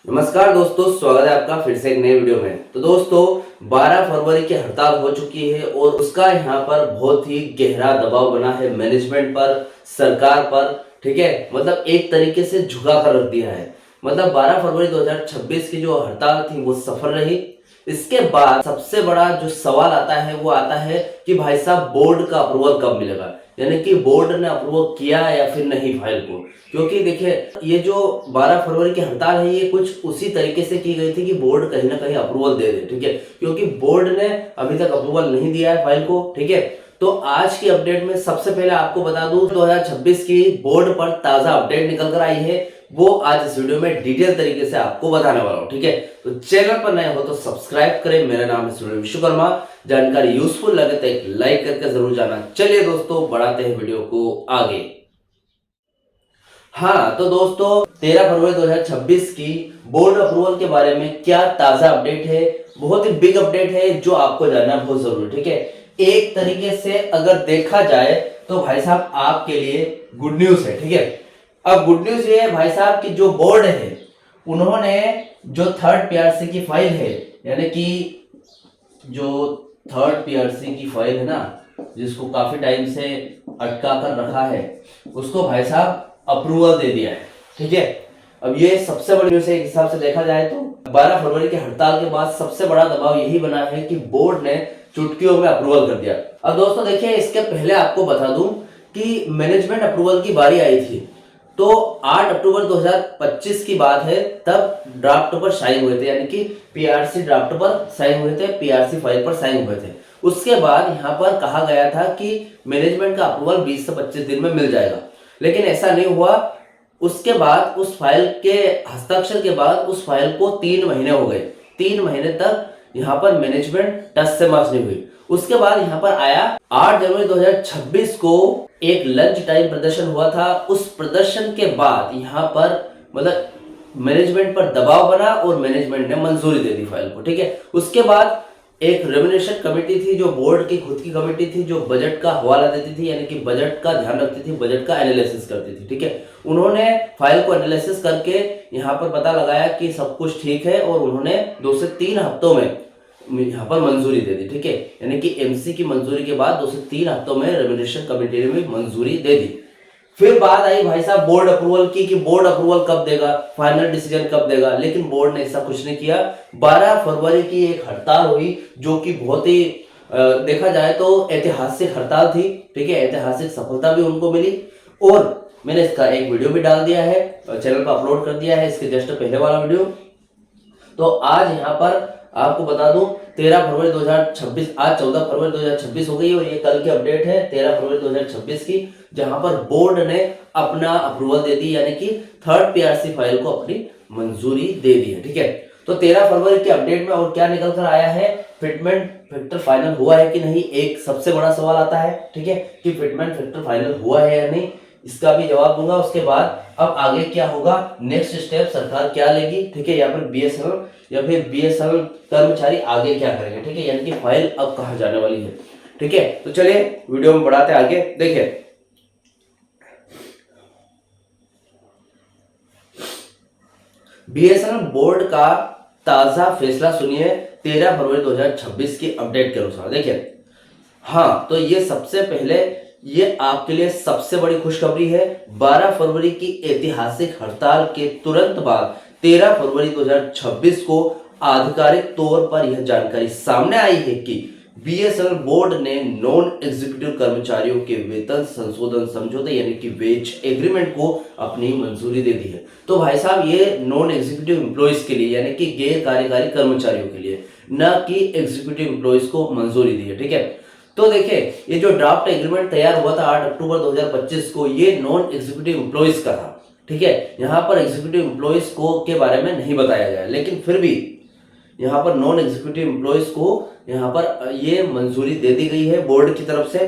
नमस्कार दोस्तों, स्वागत है आपका फिर से एक नए वीडियो में। तो दोस्तों 12 फरवरी की हड़ताल हो चुकी है और उसका यहाँ पर बहुत ही गहरा दबाव बना है मैनेजमेंट पर, सरकार पर। ठीक है, मतलब एक तरीके से झुका कर रख दिया है। मतलब 12 फरवरी 2026 की जो हड़ताल थी वो सफल रही। इसके बाद सबसे बड़ा जो सवाल आता है वो आता है कि भाई साहब बोर्ड का अप्रूवल कब मिलेगा, यानी कि बोर्ड ने अप्रूवल किया या फिर नहीं फाइल को। क्योंकि देखिए ये जो 12 फरवरी की हड़ताल है ये कुछ उसी तरीके से की गई थी कि बोर्ड कहीं ना कहीं अप्रूवल दे दे। ठीक है, क्योंकि बोर्ड ने अभी तक अप्रूवल नहीं दिया है फाइल को। ठीक है, तो आज की अपडेट में सबसे पहले आपको बता दूं 2026 की बोर्ड पर ताजा अपडेट निकल कर आई है, वो आज इस वीडियो में डिटेल तरीके से आपको बताने वाला हूं। ठीक है, तो चैनल पर नए हो तो सब्सक्राइब करें। मेरा नाम है सूर्य विश्वकर्मा। जानकारी यूजफुल लगे तो एक लाइक करके जरूर जाना। चलिए दोस्तों बढ़ाते हैं वीडियो को आगे। हाँ तो दोस्तों 13 फरवरी 2026 की बोर्ड अप्रूवल के बारे में क्या ताजा अपडेट है, बहुत ही बिग अपडेट है जो आपको जानना बहुत जरूरी। ठीक है, एक तरीके से अगर देखा जाए तो भाई साहब आपके लिए गुड न्यूज है। ठीक है, अब गुड न्यूज ये है भाई साहब की जो बोर्ड है उन्होंने जो थर्ड पीआरसी की फाइल है, यानी कि जो थर्ड पीआरसी की फाइल है ना, जिसको काफी टाइम से अटका कर रखा है, उसको भाई साहब अप्रूवल दे दिया है। ठीक है, अब ये सबसे बड़ी न्यूज़ है एक हिसाब से देखा जाए तो 12 फरवरी की हड़ताल के बाद सबसे बड़ा दबाव यही बना है कि बोर्ड ने चुटकियों में अप्रूवल कर दिया। अब दोस्तों देखिए, इसके पहले आपको बता दूं कि मैनेजमेंट अप्रूवल की बारी आई थी तो 8 अक्टूबर 2025 की बात है, तब ड्राफ्ट पर साइन हुए थे, यानी कि पीआरसी ड्राफ्ट पर साइन हुए थे, पीआरसी फाइल पर साइन हुए थे। उसके बाद यहाँ पर कहा गया था कि मैनेजमेंट का अप्रूवल 20 से 25 दिन में मिल जाएगा, लेकिन ऐसा नहीं हुआ। उसके बाद उस फाइल के हस्ताक्षर के बाद उस फाइल को 3 महीने हो गए। 3 महीने तक यहाँ पर मैनेजमेंट टस से मस नहीं हुई। उसके बाद यहाँ पर आया 8 जनवरी 2026 को एक लंच टाइम प्रदर्शन हुआ था। उस प्रदर्शन के बाद यहाँ पर मतलब मैनेजमेंट पर दबाव बना और मैनेजमेंट ने मंजूरी दे दी फाइल को। ठीक है, उसके बाद एक रेम्युनरेशन कमेटी थी जो बोर्ड की खुद की कमेटी थी, जो बजट का हवाला देती थी, यानी कि बजट का ध्यान रखती थी, बजट का एनालिसिस करती थी। ठीक है, उन्होंने फाइल को एनालिसिस करके यहाँ पर पता लगाया कि सब कुछ ठीक है और उन्होंने 2 से 3 हफ्तों में यहाँ पर मंजूरी दे दी। ठीक है, यानी कि एमसी की मंजूरी के बाद 2 से 3 हफ्तों में रेम्युनरेशन कमेटी ने भी मंजूरी दे दी। फिर बात आई भाई साहब बोर्ड अप्रूवल की कि बोर्ड अप्रूवल कब देगा, फाइनल डिसीजन कब देगा, लेकिन बोर्ड ने ऐसा कुछ नहीं किया। 12 फरवरी की एक हड़ताल हुई जो कि बहुत ही देखा जाए तो ऐतिहासिक हड़ताल थी। ठीक है, ऐतिहासिक सफलता भी उनको मिली और मैंने इसका एक वीडियो भी डाल दिया है, चैनल पर अपलोड कर दिया है, इसके जस्ट पहले वाला वीडियो। तो आज यहाँ पर आपको बता दूं 13 फरवरी 2026, आज 14 फरवरी 2026 हो गई और ये कल की अपडेट है 13 फरवरी 2026 की, जहां पर बोर्ड ने अपना अप्रूवल दे दी, यानी कि थर्ड पीआरसी फाइल को अपनी मंजूरी दे दी है। ठीक है, तो 13 फरवरी के अपडेट में और क्या निकल कर आया है, फिटमेंट फैक्टर फाइनल हुआ है कि नहीं, एक सबसे बड़ा सवाल आता है। ठीक है, कि फिटमेंट फैक्टर फाइनल हुआ है या नहीं, इसका भी जवाब दूंगा। उसके बाद अब आगे क्या होगा, नेक्स्ट स्टेप सरकार क्या लेगी। ठीक है, या फिर बीएसएनएल कर्मचारी आगे क्या करेंगे। ठीक है, यानी कि फाइल अब कहां जाने वाली है। ठीक है, तो चलिए वीडियो में बढ़ाते आगे। देखिए बीएसएनएल बोर्ड का ताजा फैसला सुनिए 13 फरवरी 2026 की अपडेट के अनुसार। देखिए हाँ, तो ये सबसे पहले ये आपके लिए सबसे बड़ी खुशखबरी है। 12 फरवरी की ऐतिहासिक हड़ताल के तुरंत बाद 13 फरवरी 2026 को आधिकारिक तौर पर यह जानकारी सामने आई है कि बीएसएनएल बोर्ड ने नॉन एग्जीक्यूटिव कर्मचारियों के वेतन संशोधन समझौते यानी कि वेज एग्रीमेंट को अपनी मंजूरी दे दी है। तो भाई साहब ये नॉन एग्जीक्यूटिव एम्प्लॉइज के लिए, यानी कि गैर कार्यकारी कर्मचारियों के लिए, न कि एग्जीक्यूटिव एम्प्लॉइज को मंजूरी दी है। ठीक है, तो देखिए ये जो ड्राफ्ट एग्रीमेंट तैयार हुआ था 8 अक्टूबर 2025 को, ये नॉन एग्जीक्यूटिव एम्प्लॉइज का था। ठीक है, यहाँ पर एग्जीक्यूटिव एम्प्लॉइज को के बारे में नहीं बताया गया, लेकिन फिर भी यहाँ पर नॉन एग्जीक्यूटिव एम्प्लॉइज को यहाँ पर ये मंजूरी दे दी गई है बोर्ड की तरफ से।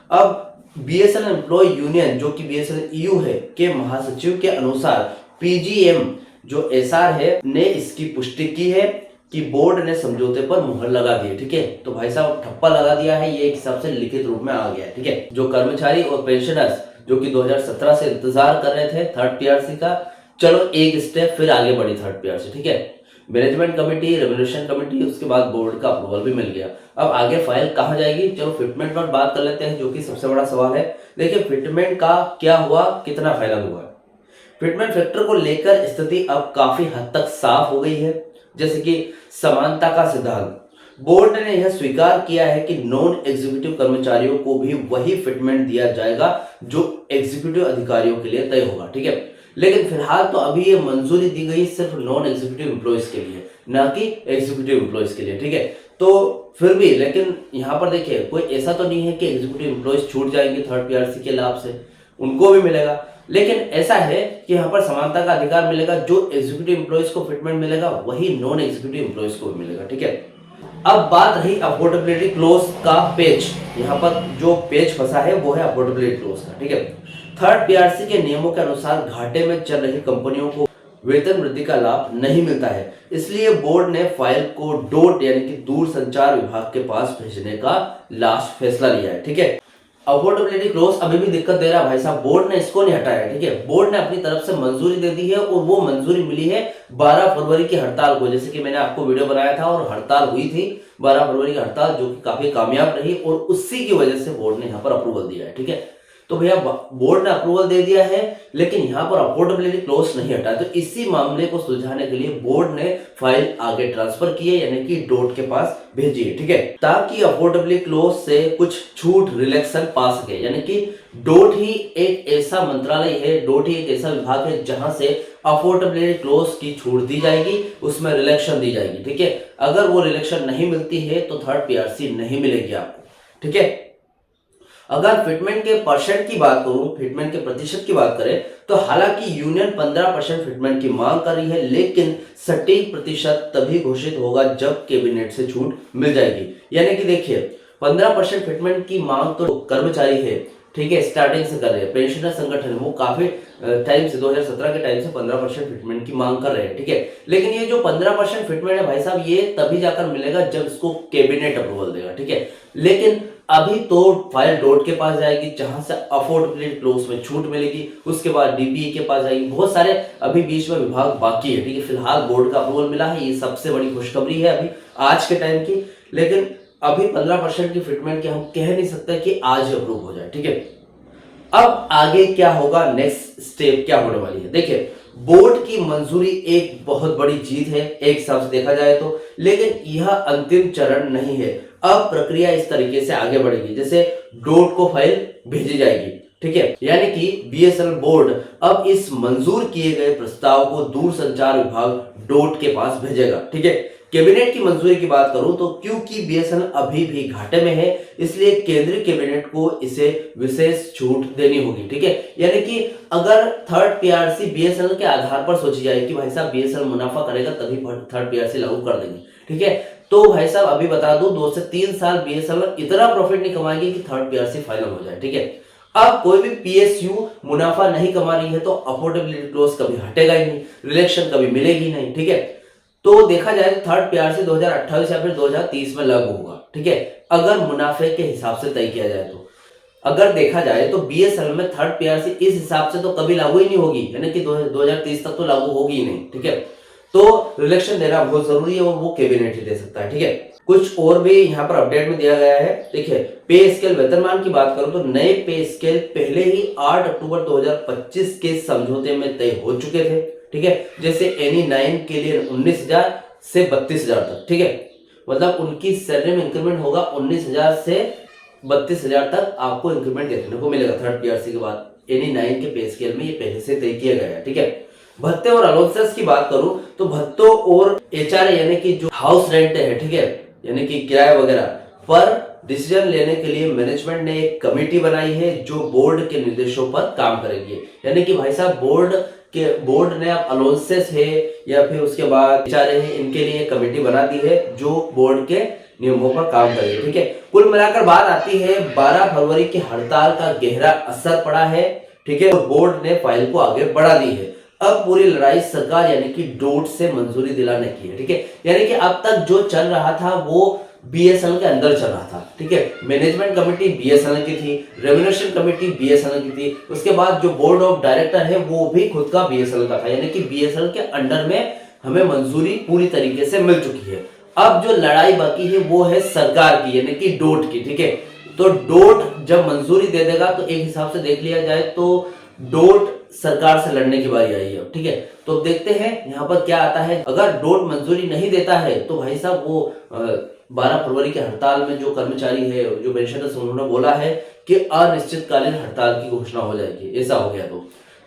अब बीएसएनएल एम्प्लॉय यूनियन जो कि बीएसएनएल ईयू है के महासचिव के अनुसार पीजीएम जो एसआर है ने इसकी पुष्टि की है कि बोर्ड ने समझौते पर मुहर लगा दी है। ठीक है, तो भाई साहब ठप्पा लगा दिया है, ये एक हिसाब से लिखित रूप में आ गया है। ठीक है, जो कर्मचारी और पेंशनर्स जो कि 2017 से इंतजार कर रहे थे थर्ड पीआरसी का, चलो एक स्टेप फिर आगे बढ़ी थर्ड पीआरसी, ठीक है। मैनेजमेंट कमेटी, रेवोल्यूशन कमेटी, उसके बाद बोर्ड का अप्रूवल भी मिल गया। अब आगे फाइल कहाँ जाएगी? चलो फिटमेंट पर बात कर लेते हैं, जो कि सबसे बड़ा सवाल है। देखिए फिटमेंट का क्या हुआ, कितना फाइनल हुआ। फिटमेंट फैक्टर को लेकर स्थिति अब काफी हद तक साफ हो गई है। जैसे कि समानता का सिद्धांत, बोर्ड ने यह स्वीकार किया है कि नॉन एग्जीक्यूटिव कर्मचारियों को भी वही फिटमेंट दिया जाएगा जो एग्जीक्यूटिव अधिकारियों के लिए तय होगा, ठीक है। लेकिन फिलहाल तो अभी ये मंजूरी दी गई सिर्फ नॉन एग्जीक्यूटिव एम्प्लॉयज के लिए, ना कि एग्जीक्यूटिव एम्प्लॉयज के लिए, ठीक है। तो फिर भी लेकिन यहाँ पर देखिए कोई ऐसा तो नहीं है कि एग्जीक्यूटिव एम्प्लॉयज छूट जाएंगे थर्ड पीआरसी के लाभ से, उनको भी मिलेगा। लेकिन ऐसा है कि यहाँ पर समानता का अधिकार मिलेगा, जो एग्जीक्यूटिव एम्प्लॉयज को फिटमेंट मिलेगा वही नॉन एग्जीक्यूटिव एम्प्लॉयज को भी मिलेगा, ठीक है। अब बात रही अफोर्डेबिलिटी क्लोज का पेच, यहाँ पर जो पेच फंसा है वो है अफोर्डेबिलिटी क्लोज का, ठीक है। थर्ड पीआरसी के नियमों के अनुसार घाटे में चल रही कंपनियों को वेतन वृद्धि का लाभ नहीं मिलता है, इसलिए बोर्ड ने फाइल को डोट यानी कि दूर संचार विभाग के पास भेजने का लास्ट फैसला लिया है, ठीक है। अफोर्डेबिलिटी क्लोज अभी भी दिक्कत दे रहा है भाई साहब, बोर्ड ने इसको नहीं हटाया, ठीक है। बोर्ड ने अपनी तरफ से मंजूरी दे दी है और वो मंजूरी मिली है 12 फरवरी की हड़ताल को, जैसे कि मैंने आपको वीडियो बनाया था और हड़ताल हुई थी 12 फरवरी की हड़ताल, जो कि काफी कामयाब रही और उसी की वजह से बोर्ड ने यहाँ पर अप्रूवल दिया है, ठीक है। तो भैया बोर्ड ने अप्रूवल दे दिया है, लेकिन यहाँ पर अफोर्डेबिलिटी क्लोज नहीं हटा, तो इसी मामले को सुलझाने के लिए बोर्ड ने फाइल आगे ट्रांसफर की है, यानी कि डोट के पास भेजी है, ठीक है, ताकि अफोर्डेबिलिटी क्लोज से कुछ छूट रिलैक्सन पा सके। यानी कि डोट ही एक ऐसा मंत्रालय है, डोट ही एक ऐसा विभाग है जहां से अफोर्डेबिलिटी क्लोज की छूट दी जाएगी, उसमें रिलैक्सन दी जाएगी, ठीक है। अगर वो रिलैक्सन नहीं मिलती है तो थर्ड पीआरसी नहीं मिलेगी आपको, ठीक है। अगर फिटमेंट के परसेंट की बात करूं, फिटमेंट के प्रतिशत की बात करें, तो हालांकि यूनियन 15% फिटमेंट की मांग कर रही है, लेकिन सटीक प्रतिशत तभी घोषित होगा जब कैबिनेट से छूट मिल जाएगी। यानी कि देखिए 15% फिटमेंट की मांग तो कर्मचारी है, ठीक है, स्टार्टिंग से कर रहे हैं, पेंशनर संगठन वो काफी टाइम से 2017 के टाइम से 15% फिटमेंट की मांग कर रहे हैं, ठीक है। लेकिन ये जो 15% फिटमेंट है भाई साहब, ये तभी जाकर मिलेगा जब इसको कैबिनेट अप्रूवल देगा, ठीक है। लेकिन अभी तो फाइल डोट के पास जाएगी, जहां से अफोर्डेबिलिटी क्लोज में छूट मिलेगी, उसके बाद डीपीई के पास जाएगी, बहुत सारे अभी बीच में विभाग बाकी है, ठीक है। फिलहाल बोर्ड का अप्रूवल मिला है, ये सबसे बड़ी खुशखबरी है अभी आज के टाइम की। लेकिन अभी 15% की फिटमेंट के हम कह नहीं सकते कि आज अप्रूव हो जाए, ठीक है। अब आगे क्या होगा, नेक्स्ट स्टेप क्या होने वाली है, देखिए बोर्ड की मंजूरी एक बहुत बड़ी जीत है एक हिसाब से देखा जाए तो, लेकिन यह अंतिम चरण नहीं है। अब प्रक्रिया इस तरीके से आगे बढ़ेगी, जैसे डोट को फाइल भेजी जाएगी, ठीक है, यानी कि बीएसएनएल बोर्ड अब इस मंजूर किए गए प्रस्ताव को दूर संचार विभाग डोट के पास भेजेगा, ठीक है। कैबिनेट की मंजूरी की बात करूं तो क्योंकि बीएसएनएल अभी भी घाटे में है, इसलिए केंद्रीय कैबिनेट को इसे विशेष छूट देनी होगी, ठीक है। यानी कि अगर थर्ड पीआरसी बीएसएनएल के आधार पर सोची जाए कि भाई साहब बीएसएनएल मुनाफा करेगा तभी थर्ड पीआरसी लागू कर देंगे, ठीक है। तो भाई साहब अभी बता दूं 2 से 3 साल बीएसएनएल इतना प्रॉफिट नहीं कमाएगी कि थर्ड पीआरसी फाइनल हो जाए, ठीक है। अब कोई भी पीएसयू मुनाफा नहीं कमा रही है तो अफोर्डेबिलिटी क्लोज कभी हटेगा ही नहीं, रिलेक्शन कभी मिलेगी नहीं, ठीक है। तो देखा जाए तो थर्ड पीआरसी 2028 या फिर 2030 में लागू होगा, ठीक है, अगर मुनाफे के हिसाब से तय किया जाए तो। अगर देखा जाए तो बीएसएनएल में थर्ड पीआरसी इस हिसाब से तो कभी लागू ही नहीं होगी, यानी कि 2030 तक तो लागू होगी ही नहीं, ठीक है। तो रिलेक्शन देना बहुत जरूरी है और वो कैबिनेट ही दे सकता है, ठीक है। कुछ और भी यहाँ पर अपडेट में दिया गया है, देखिए पे स्केल वेतनमान की बात करूं तो नए पे स्केल पहले ही 8 अक्टूबर 2025 के समझौते में तय हो चुके थे, ठीक है। जैसे एनी 9 के लिए 19,000 से 32,000 तक, ठीक है, मतलब उनकी सैलरी में इंक्रीमेंट होगा 19,000 से 32,000 तक आपको इंक्रीमेंट देखने को मिलेगा थर्ड पीआरसी के बाद। एनी 9 के पे स्केल में ये पहले से तय किया गया है, ठीक है। भत्ते और अलाउंसेस की बात करूं तो भत्तों और एचआरए यानी कि जो हाउस रेंट है, ठीक है, यानी कि किराया वगैरह पर डिसीजन लेने के लिए मैनेजमेंट ने एक कमेटी बनाई है जो बोर्ड के निर्देशों पर काम करेगी। यानी कि भाई साहब बोर्ड ने अब अलाउंसेस है या फिर उसके बाद एचआरए है, इनके लिए कमेटी बना दी है जो बोर्ड के नियमों पर काम करेगी, ठीक है। कुल मिलाकर बात आती है 12 फरवरी की हड़ताल का गहरा असर पड़ा है, ठीक है, और बोर्ड ने फाइल को आगे बढ़ा दी है। अब पूरी लड़ाई सरकार यानी कि डोट से मंजूरी दिलाने की है, ठीक है। यानी कि अब तक जो चल रहा था वो बीएसएनएल के अंदर चल रहा था, ठीक है। मैनेजमेंट कमेटी बीएसएनएल की थी, रेम्यूनरेशन कमेटी बीएसएनएल की थी, उसके बाद जो बोर्ड ऑफ डायरेक्टर है वो भी खुद का बीएसएनएल का था, यानी कि बीएसएनएल के अंडर में हमें मंजूरी पूरी तरीके से मिल चुकी है। अब जो लड़ाई बाकी है वो है सरकार की, यानी कि डोट की, ठीक है। तो डोट जब मंजूरी दे देगा तो एक हिसाब से देख लिया जाए तो डोट सरकार से लड़ने की बारी आई है, ठीक है। तो देखते हैं यहाँ पर क्या आता है। अगर डोट मंजूरी नहीं देता है तो भाई साहब वो 12 फरवरी के हड़ताल में जो कर्मचारी है, जो पेंशनर्स, उन्होंने बोला है कि अनिश्चितकालीन हड़ताल की घोषणा हो जाएगी, ऐसा हो गया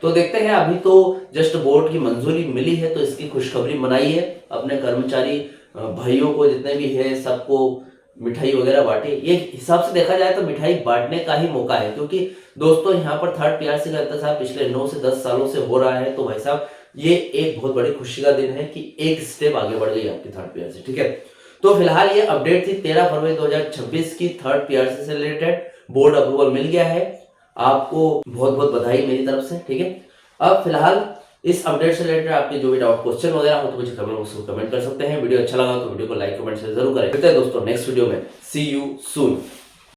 तो देखते हैं। अभी तो जस्ट बोर्ड की मंजूरी मिली है तो इसकी खुशखबरी मनाई है, अपने कर्मचारी भाइयों को जितने भी है सबको मिठाई वगैरह बांटे। ये हिसाब से देखा जाए तो मिठाई बांटने का ही मौका है, क्योंकि दोस्तों यहाँ पर थर्ड पीआरसी का इंतजार पिछले 9 से 10 सालों से हो रहा है। तो भाई साहब ये एक बहुत बड़ी खुशी का दिन है कि एक स्टेप आगे बढ़ गई आपकी थर्ड पीआरसी, ठीक है। तो फिलहाल ये अपडेट थी 13 फरवरी 2026 की थर्ड पीआरसी से रिलेटेड। बोर्ड अप्रूवल मिल गया है, आपको बहुत बहुत बधाई मेरी तरफ से, ठीक है। अब फिलहाल इस अपडेट से रिलेटेड आपके जो भी डाउट, क्वेश्चन वगैरह हो तो मुझे कमेंट बॉक्स में कमेंट कर सकते हैं। वीडियो अच्छा लगा तो वीडियो को लाइक कमेंट से जरूर करें। मिलते हैं दोस्तों नेक्स्ट वीडियो में। सी यू सून।